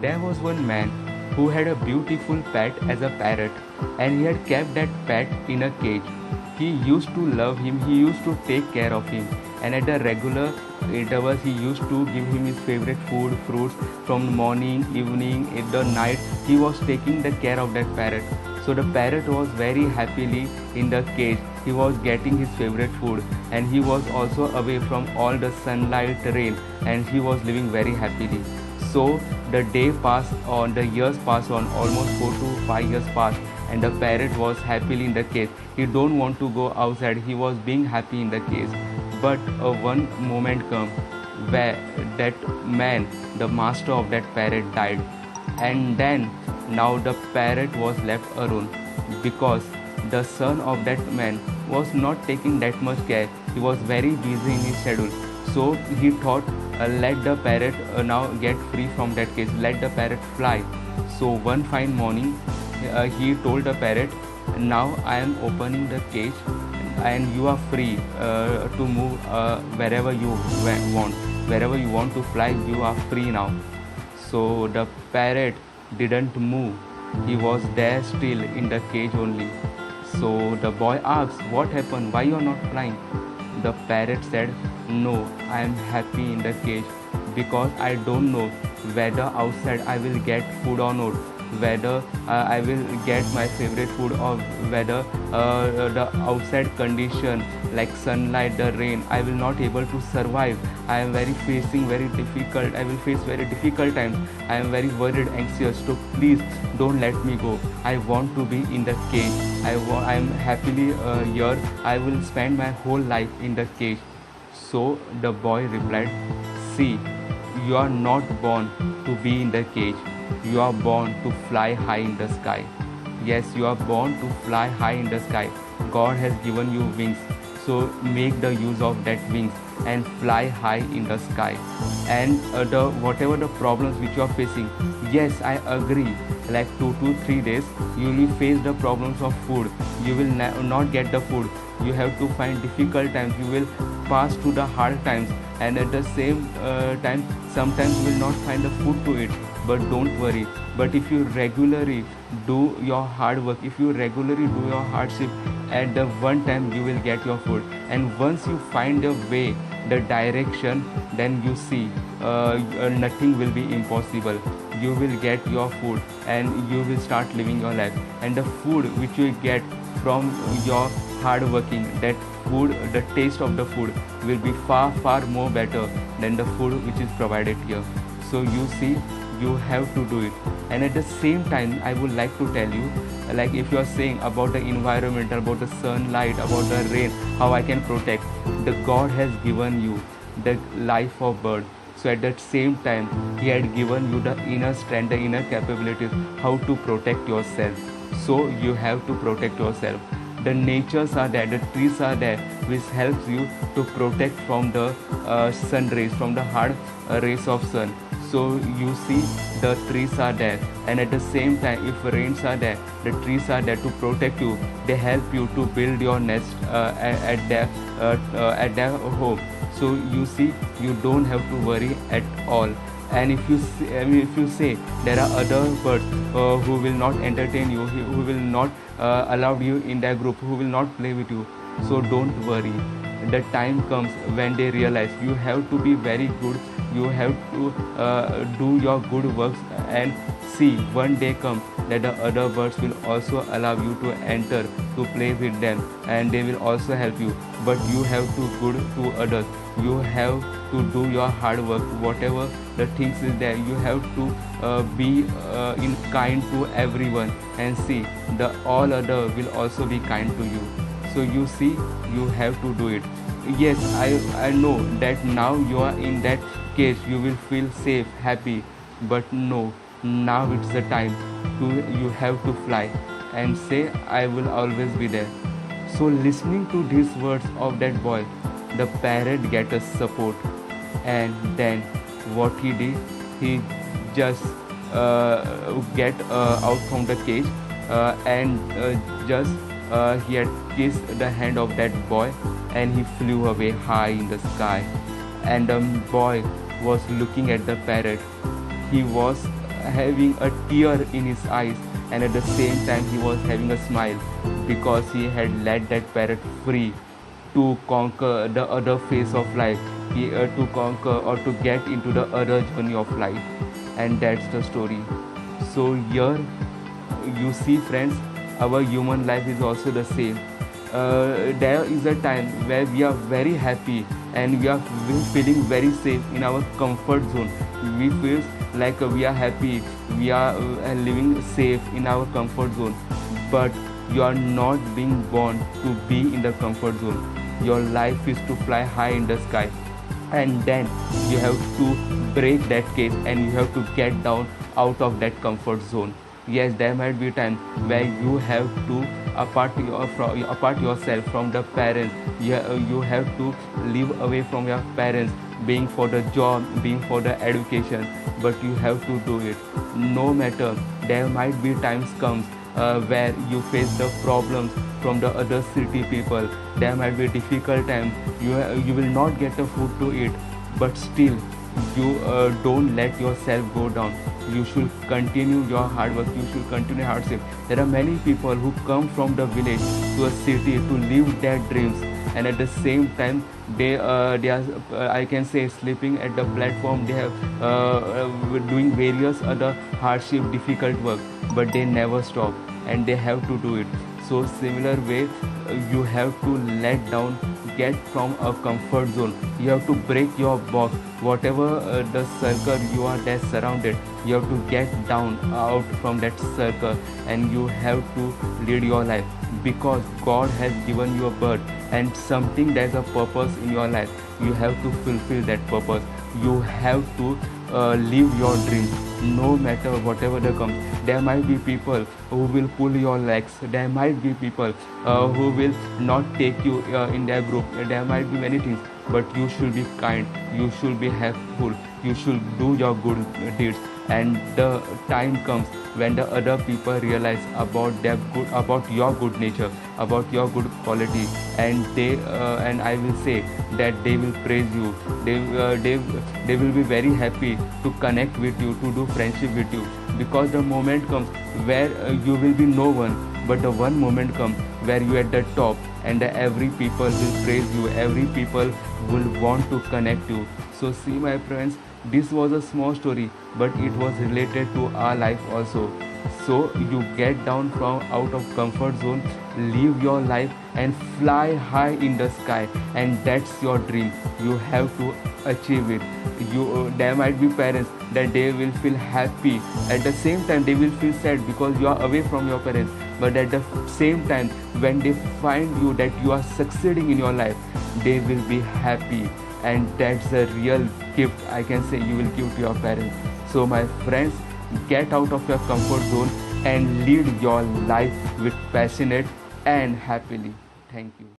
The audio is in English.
There was one man who had a beautiful pet as a parrot, and he had kept that pet in a cage. He used to love him, he used to take care of him, and at the regular intervals, he used to give him his favorite food, fruits from morning, evening, in the night. He was taking the care of that parrot. So the parrot was very happily in the cage. He was getting his favorite food, and he was also away from all the sunlight, rain, and he was living very happily. So the day passed on, the years passed on, almost 4 to 5 years passed, and the parrot was happily in the cage. He don't want to go outside. He was being happy in the cage. But one moment come where that man, the master of that parrot, died, and then now the parrot was left alone because the son of that man was not taking that much care. He was very busy in his schedule. So he thought, let the parrot now get free from that cage, let the parrot fly. So one fine morning, he told the parrot, now I am opening the cage and you are free to move wherever you want. Wherever you want to fly, you are free now. So the parrot didn't move. He was there still in the cage only. So the boy asked, what happened? Why you are not flying? The parrot said, no, I am happy in the cage because I don't know whether outside I will get food or not, whether I will get my favorite food, or whether the outside condition like sunlight, the rain, I will not able to survive. I am very facing very difficult. I will face very difficult times. I am very worried, anxious. So please don't let me go. I want to be in the cage. I am happily here. I will spend my whole life in the cage. So the boy replied, see, you are not born to be in the cage. You are born to fly high in the sky. Yes, you are born to fly high in the sky. God has given you wings. So make the use of that wings and fly high in the sky. And the whatever the problems which you are facing, yes, I agree. Like 2 to 3 days, you will face the problems of food. You will not get the food. You have to find difficult times. You will pass through the hard times, and at the same time, sometimes you will not find the food to eat. But don't worry. But if you regularly do your hard work, if you regularly do your hardship, at the one time you will get your food. And once you find the way, the direction, then you see nothing will be impossible. You will get your food and you will start living your life. And the food which you get from your hard working, that food, the taste of the food will be far more better than the food which is provided here. So you see, you have to do it. And at the same time, I would like to tell you, like if you are saying about the environment, about the sunlight, about the rain, how I can protect, the God has given you the life of bird. So at that same time, he had given you the inner strength, the inner capabilities, how to protect yourself. So you have to protect yourself. The natures are there, the trees are there, which helps you to protect from the sun rays, from the hard rays of sun. So you see, the trees are there, and at the same time, if rains are there, the trees are there to protect you. They help you to build your nest at their home. So you see, you don't have to worry at all. And if you say, if you say there are other birds who will not entertain you, who will not allow you in their group, who will not play with you, so don't worry. The time comes when they realize you have to be very good, you have to do your good works, and see, one day comes that the other birds will also allow you to enter, to play with them, and they will also help you. But you have to good to others. You have to do your hard work, whatever the things is there. You have to be in kind to everyone, and see, the all other will also be kind to you. So you see, you have to do it. Yes, I know that now you are in that case, you will feel safe, happy, but no, now it's the time to, you have to fly and say, I will always be there. So listening to these words of that boy, the parrot get a support, and then what he did, he just get out from the cage, and just he had kissed the hand of that boy, and he flew away high in the sky. And the boy was looking at the parrot. He was having a tear in his eyes, and at the same time he was having a smile because he had let that parrot free to conquer the other phase of life, to conquer or to get into the other journey of life. And that's the story. So here you see, friends, our human life is also the same. There is a time where we are very happy and we are feeling very safe in our comfort zone. We feel like we are happy, we are living safe in our comfort zone. But you are not being born to be in the comfort zone. Your life is to fly high in the sky, and then you have to break that cage and you have to get down out of that comfort zone. Yes, there might be times where you have to apart yourself from the parents. You have to live away from your parents, being for the job, being for the education, but you have to do it. No matter, there might be times comes where you face the problems from the other city people. There might be difficult times. You will not get the food to eat, but still you don't let yourself go down. You should continue your hard work. You should continue hardship. There are many people who come from the village to a city to live their dreams, and at the same time they are I can say sleeping at the platform. They have doing various other hardship, difficult work, but they never stop and they have to do it. So similar way, you have to let down, get from a comfort zone. You have to break your box, whatever the circle you are there surrounded. You have to get down out from that circle, and you have to lead your life, because God has given you a birth and something, there's a purpose in your life. You have to fulfill that purpose. You have to live your dream, no matter whatever the comes. There might be people who will pull your legs. There might be people who will not take you in their group. There might be many things, but you should be kind. You should be helpful. You should do your good deeds. And the time comes when the other people realize about about your good nature, about your good quality, and and I will say that they will praise you. They will be very happy to connect with you, to do friendship with you, because the moment comes where you will be no one, but the one moment comes where you are at the top, and every people will praise you. Every people will want to connect you. So see, my friends, this was a small story, but it was related to our life also. So you get down from out of comfort zone, live your life and fly high in the sky, and that's your dream. You have to achieve it. There might be parents that they will feel happy, at the same time they will feel sad because you are away from your parents, but at the same time when they find you that you are succeeding in your life, they will be happy. And that's a real gift, I can say, you will give to your parents. So my friends, get out of your comfort zone and lead your life with passionate and happily. Thank you.